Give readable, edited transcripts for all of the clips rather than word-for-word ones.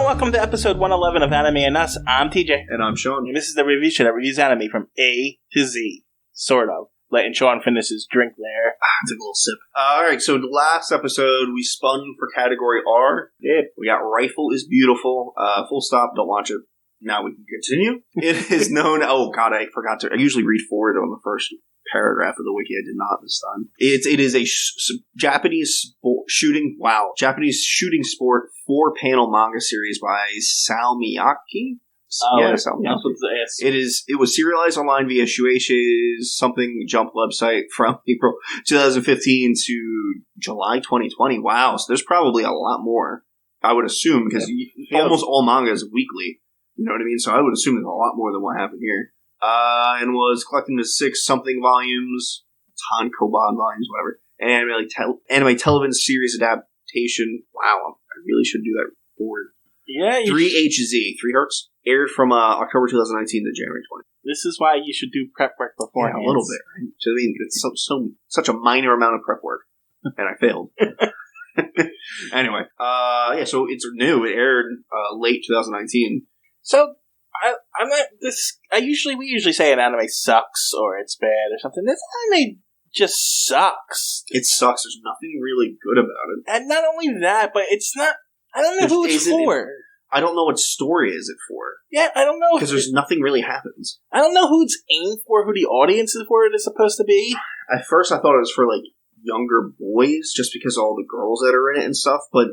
welcome to episode 111 of Anime and Us. I'm TJ. And I'm Shawn. And this is the review show that reviews anime from A to Z. Sort of. Letting Shawn finish his drink there. Take a little sip. Alright, so the last episode we spun for category R. We got Rifle is Beautiful. Full stop, don't watch it. Now we can continue. It is known... Oh god, I forgot to... I usually read forward on the first paragraph of the wiki. I did not this time. It is a Japanese shooting... Wow. Japanese shooting sport 4-panel manga series by Salmiaki. It was serialized online via Shueisha's something Jump website from April 2015 to July 2020. Wow, so there's probably a lot more, I would assume, because almost all manga is weekly. You know what I mean? So I would assume there's a lot more than what happened here. And was collected into 6 something volumes, Tankoban volumes, whatever. And anime television series adaptation. Wow, I really should do that forward. Yeah, 3HZ, 3 Hertz, aired from October 2019 to January 20. This is why you should do prep work beforehand. Yeah, a little bit. Right? So, I mean, it's such a minor amount of prep work, and I failed. Anyway, so it's new. It aired late 2019. So I'm not this. We usually say an anime sucks or it's bad or something. This anime just sucks. It sucks. There's nothing really good about it. And not only that, but it's not. I don't know who it's for. I don't know what story is it for. Yeah, I don't know. Because there's nothing really happens. I don't know who it's aimed for, who the audience is for it is supposed to be. At first I thought it was for, like, younger boys, just because of all the girls that are in it and stuff, but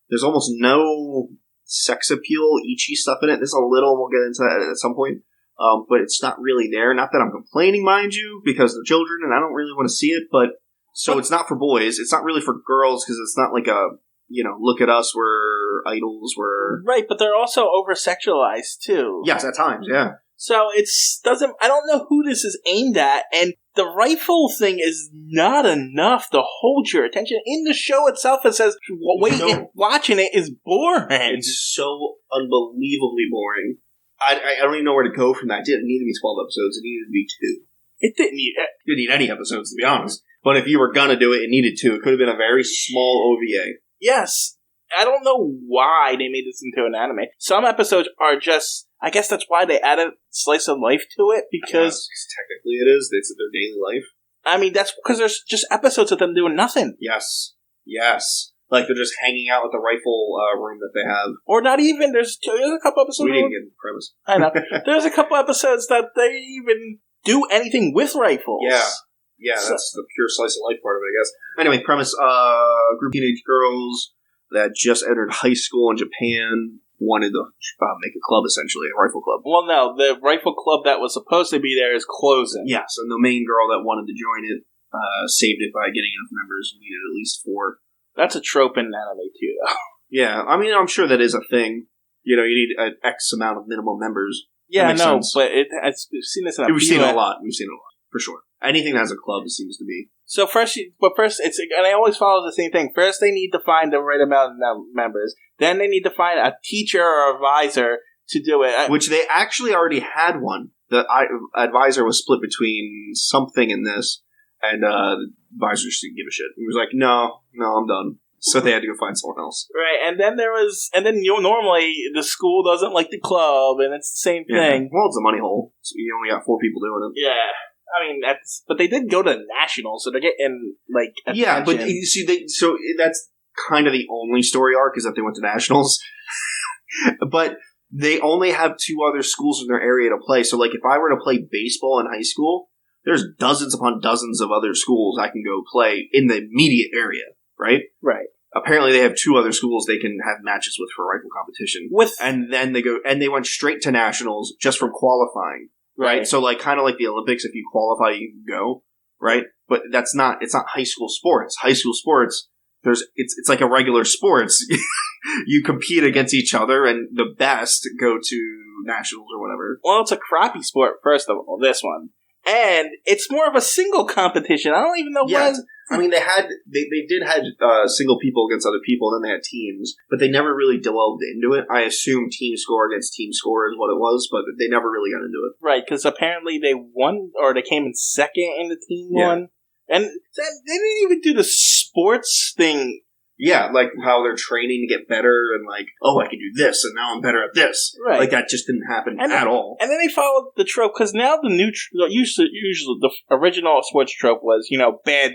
there's almost no sex appeal, ecchi stuff in it. There's a little, we'll get into that at some point, but it's not really there. Not that I'm complaining, mind you, because they're children and I don't really want to see it, but it's not for boys. It's not really for girls, because it's not like a... look at us, we're idols, we're... Right, but they're also over-sexualized, too. Yes, at times, yeah. So I don't know who this is aimed at, and the rifle thing is not enough to hold your attention. In the show itself, it says, watching it is boring. It's so unbelievably boring. I don't even know where to go from that. It didn't need to be 12 episodes, it needed to be 2. It didn't need it. It didn't need any episodes, to be honest. But if you were gonna do it, it needed 2. It could have been a very small OVA. Yes. I don't know why they made this into an anime. Some episodes are just... I guess that's why they added slice of life to it, because... technically it is. It's their daily life. I mean, that's because there's just episodes of them doing nothing. Yes. Like they're just hanging out at the rifle room that they have. Or not even. There's a couple episodes... We didn't get the premise. I know. There's a couple episodes that they even do anything with rifles. Yeah, that's the pure slice of life part of it, I guess. Anyway, premise, group of teenage girls that just entered high school in Japan wanted to make a club, essentially, a rifle club. Well, no, the rifle club that was supposed to be there is closing. Yes, and the main girl that wanted to join it saved it by getting enough members. We needed at least 4. That's a trope in anime, too, though. Yeah, I mean, I'm sure that is a thing. You need an X amount of minimum members. Yeah, I know, but we've seen this in a We've seen it a lot, for sure. Anything that has a club, it seems to be. So first, it's, and I always follow the same thing. First, they need to find the right amount of members. Then they need to find a teacher or advisor to do it. Which they actually already had one. The advisor was split between something and this, and the advisor just didn't give a shit. He was like, no, I'm done. So they had to go find someone else. Right, and then normally the school doesn't like the club, and it's the same thing. Well, it's a money hole. So you only got 4 people doing it. Yeah. I mean, but they did go to nationals, so they're getting, attention. Yeah, but you see, so that's kind of the only story arc, is that they went to nationals. But they only have 2 other schools in their area to play. So, if I were to play baseball in high school, there's dozens upon dozens of other schools I can go play in the immediate area, right? Right. Apparently, they have 2 other schools they can have matches with for rifle competition. And then they went straight to nationals just from qualifying. Right, so kind of like the Olympics, if you qualify, you can go, right? But it's not high school sports. High school sports, it's like a regular sports. You compete against each other, and the best go to nationals or whatever. Well, it's a crappy sport, first of all, this one. And it's more of a single competition. I don't even know what... I mean, they did have single people against other people, and then they had teams, but they never really delved into it. I assume team score against team score is what it was, but they never really got into it. Right, because apparently they won, or they came in second in the team one. And they didn't even do the sports thing Yeah, like how they're training to get better and like, oh, I can do this and now I'm better at this. Right. Like that just didn't happen at all. And then they followed the trope because now the new usually the original sports trope was bad.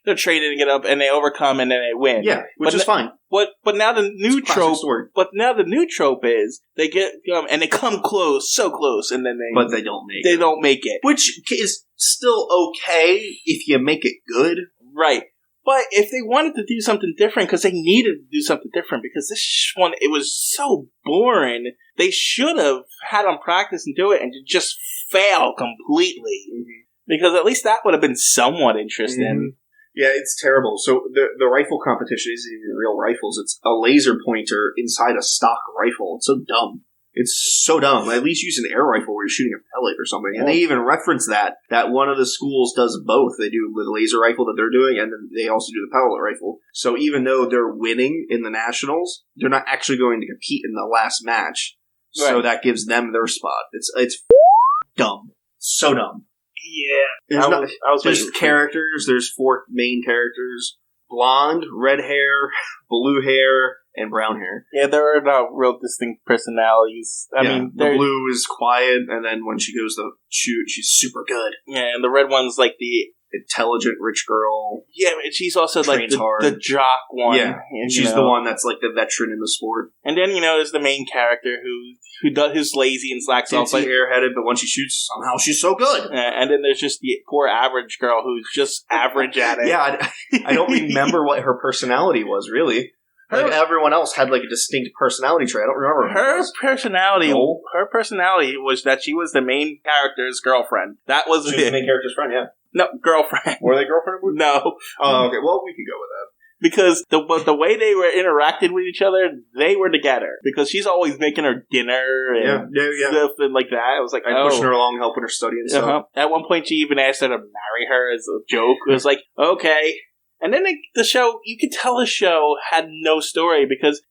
They're training to get up and they overcome and then they win. Yeah, which is fine. But now the new trope. But now the new trope is they get and they come close, so close, and then they don't make. They don't make it, which is still okay if you make it good, right? But if they wanted to do something different, because they needed to do something different, because this one, it was so boring, they should have had them practice and do it and just fail completely. Mm-hmm. Because at least that would have been somewhat interesting. Mm-hmm. Yeah, it's terrible. So the rifle competition isn't even real rifles. It's a laser pointer inside a stock rifle. It's so dumb. It's so dumb. At least use an air rifle where you're shooting a pellet or something. And they even reference that one of the schools does both. They do the laser rifle that they're doing, and then they also do the pellet rifle. So even though they're winning in the nationals, they're not actually going to compete in the last match. Right. So that gives them their spot. It's dumb. So dumb. Yeah. There's characters. There's 4 main characters. Blonde, red hair, blue hair, and brown hair. Yeah, there are no real distinct personalities. I mean, the blue is quiet, and then when she goes to shoot, she's super good. Yeah, and the red one's like the intelligent rich girl. Yeah, and she's also like the jock one. Yeah, and she's the one that's like the veteran in the sport. And then is the main character who's lazy and slacks off, like airheaded, but when she shoots, somehow she's so good. And then there's just the poor average girl who's just average at it. Yeah, I don't remember what her personality was really. Like everyone else had like a distinct personality trait. I don't remember her personality. No. Her personality was that she was the main character's girlfriend. That was she was the main character's friend. Yeah. No, girlfriend. Were they girlfriend? No. Oh, okay. Well, we could go with that. Because the way they were interacting with each other, they were together. Because she's always making her dinner and stuff and like that. I was like, pushing her along, helping her study and stuff. At one point, she even asked her to marry her as a joke. It was like, okay. And then the show, you could tell the show had no story because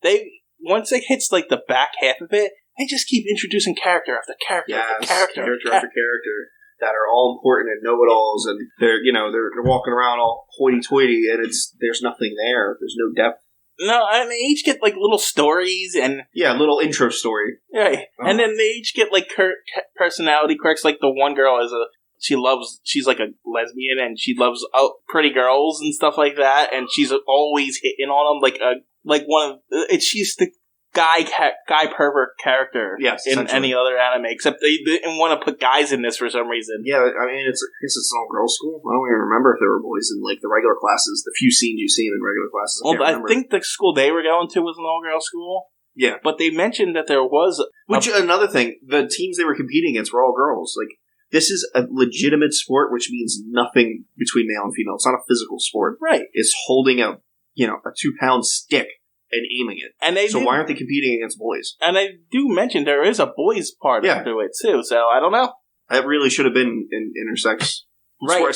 once it hits like the back half of it, they just keep introducing character after character after character after character that are all important and know-it-alls, and they're walking around all hoity-toity, and there's nothing there. There's no depth. No, and they each get like little stories and little intro story. Right, and then they each get like personality quirks. Like the one girl she's like a lesbian and she loves pretty girls and stuff like that, and she's always hitting on them she's the guy pervert character in any other anime, except they didn't want to put guys in this for some reason. Yeah, I mean it's an all girls school. I don't even remember if there were boys in like the regular classes. The few scenes you've seen in regular classes. I think the school they were going to was an all girls school. Yeah, but they mentioned that there was another thing. The teams they were competing against were all girls. Like, this is a legitimate sport, which means nothing between male and female. It's not a physical sport. Right. It's holding a 2-pound stick and aiming it. Why aren't they competing against boys? And I do mention there is a boys part to it too, so I don't know. That really should have been an intersex sport,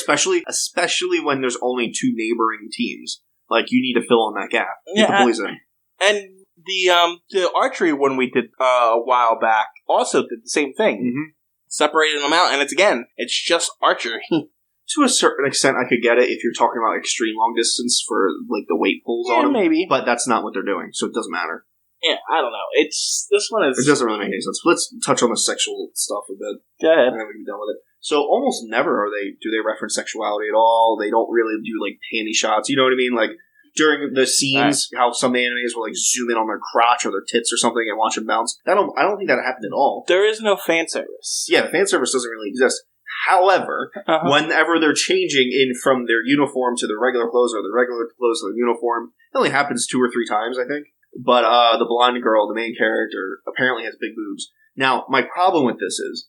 especially when there's only 2 neighboring teams. Like, you need to fill in that gap. Get the boys in. And the archery one we did a while back also did the same thing. Mm-hmm. Separating them out, and it's just archery. To a certain extent, I could get it if you're talking about extreme long distance for like the weight pulls on them. Maybe, but that's not what they're doing, so it doesn't matter. Yeah, I don't know. It doesn't really make any sense. Let's touch on the sexual stuff a bit. Go ahead, and then we can be done with it. So almost never do they reference sexuality at all. They don't really do like panty shots. You know what I mean? Like during the scenes, how some animes will like zoom in on their crotch or their tits or something and watch them bounce. I don't think that happened at all. There is no fan service. Yeah, the fan service doesn't really exist. However, whenever they're changing in from their uniform to the regular clothes or the regular clothes to the uniform, it only happens 2 or 3 times, I think. But the blonde girl, the main character, apparently has big boobs. Now, my problem with this is,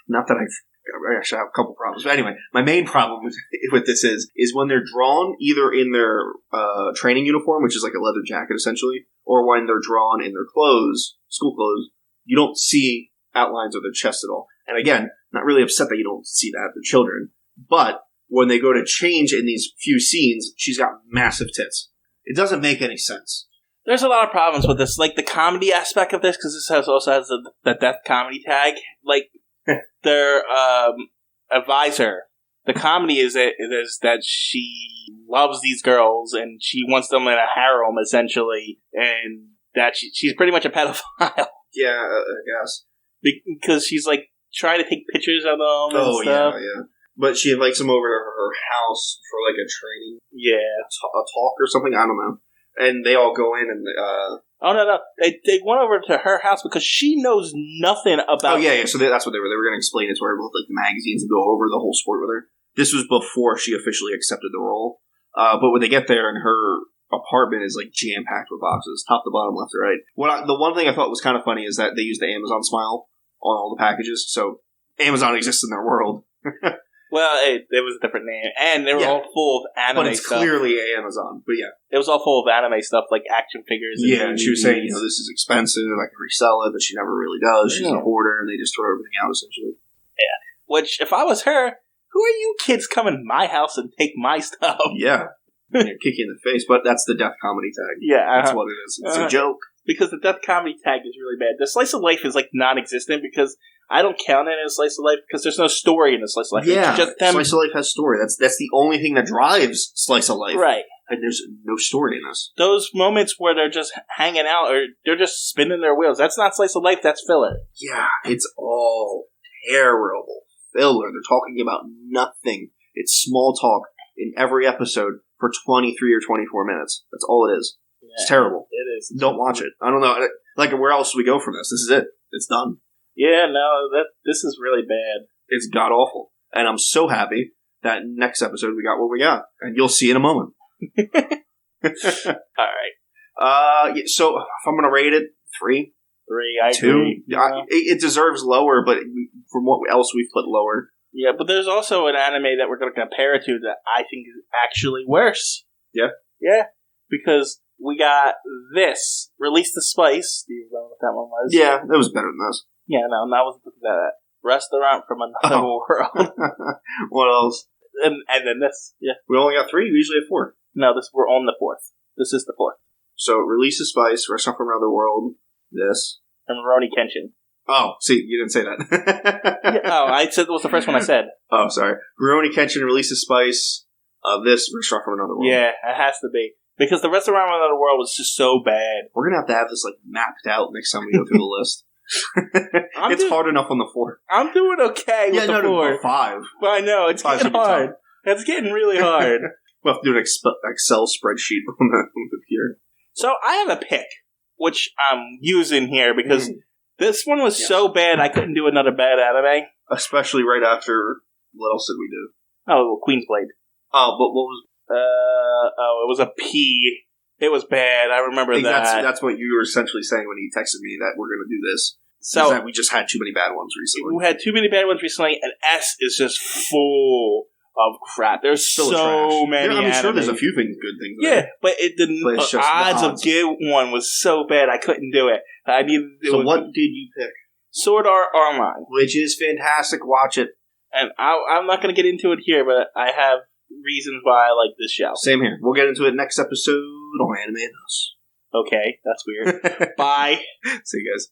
not that I actually have a couple problems, but anyway, my main problem with this is when they're drawn either in their training uniform, which is like a leather jacket essentially, or when they're drawn in their clothes, school clothes, you don't see outlines of their chest at all. And again, not really upset that you don't see that, they're children, but when they go to change in these few scenes, she's got massive tits. It doesn't make any sense. There's a lot of problems with this, like the comedy aspect of this, because this also has the death comedy tag. Like their advisor, the comedy is that she loves these girls and she wants them in a harem, essentially, and that she's pretty much a pedophile. Yeah, I guess. Because she's, like, trying to take pictures of them and stuff. Yeah. But she invites him over to her house for, like, a training. Yeah. A talk or something, I don't know. And they all go in and... Oh, no. They went over to her house because she knows nothing about... Oh, yeah, so that's what they were. They were going to explain it to her with, like, the magazines and go over the whole sport with her. This was before she officially accepted the role. But when they get there and her apartment is, like, jam-packed with boxes, top to bottom, left to right. The one thing I thought was kind of funny is that they used the Amazon smile on all the packages, so Amazon exists in their world. Well, it was a different name, and they were all full of anime stuff. But it's clearly Amazon, but yeah. It was all full of anime stuff, like action figures. And she was saying, this is expensive, I can resell it, but she never really does. She's a hoarder, and they just throw everything out, essentially. Yeah. Which, if I was her, who are you kids coming to my house and take my stuff? Yeah. Kick you in the face, but that's the death comedy tag. Yeah. That's what it is. It's a joke. Because the death comedy tag is really bad. The slice of life is, like, non-existent because I don't count it as slice of life because there's no story in the slice of life. Yeah, it's just them. Slice of life has story. That's the only thing that drives slice of life. Right. And there's no story in this. Those moments where they're just hanging out or they're just spinning their wheels, that's not slice of life, that's filler. Yeah, it's all terrible filler. They're talking about nothing. It's small talk in every episode for 23 or 24 minutes. That's all it is. Yeah, it's terrible. It is. Don't watch it. I don't know. Like, where else do we go from this? This is it. It's done. Yeah, no, this is really bad. It's god-awful. And I'm so happy that next episode we got what we got. And you'll see in a moment. Alright. So, if I'm going to rate it, 3. 3, I 2. agree. It deserves lower, but from what else we've put lower. Yeah, but there's also an anime that we're going to compare it to that I think is actually worse. Yeah? Yeah, because we got this, Release the Spice. Do you remember what that one was? Yeah, that was better than this. Yeah, no, that was that. Restaurant from Another World. What else? And then this. Yeah. We only got 3. We usually have 4. No, we're on the 4th. This is the 4th. So, Release the Spice, Restaurant from Another World, this. And Rurouni Kenshin. Oh, see, you didn't say that. I said that was the first one I said. Oh, sorry. Rurouni Kenshin, Release the Spice, this, Restaurant from Another World. Yeah, it has to be. Because the Restaurant from Another World was just so bad. We're going to have this, like, mapped out next time we go through the list. It's hard enough on the 4. I'm doing okay with the 4. No, 5. But I know, it's getting hard. It's getting really hard. We'll have to do an Excel spreadsheet on the computer. So I have a pick, which I'm using here because this one was so bad I couldn't do another bad anime. Especially right after, what else did we do? Oh, Queen's Blade. Oh, but what was... it was a P. It was bad. I remember that. That's what you were essentially saying when you texted me that we're going to do this. So that we just had too many bad ones recently. We had too many bad ones recently, and S is just full of crap. There's so many. Yeah, I'm sure there's a few good things. Yeah, but the odds of get one was so bad I couldn't do it. What did you pick? Sword Art Online, which is fantastic. Watch it. And I'm not going to get into it here, but I have reasons why I like this show. Same here. We'll get into it next episode on Anime and Us. Okay, that's weird. Bye. See you guys.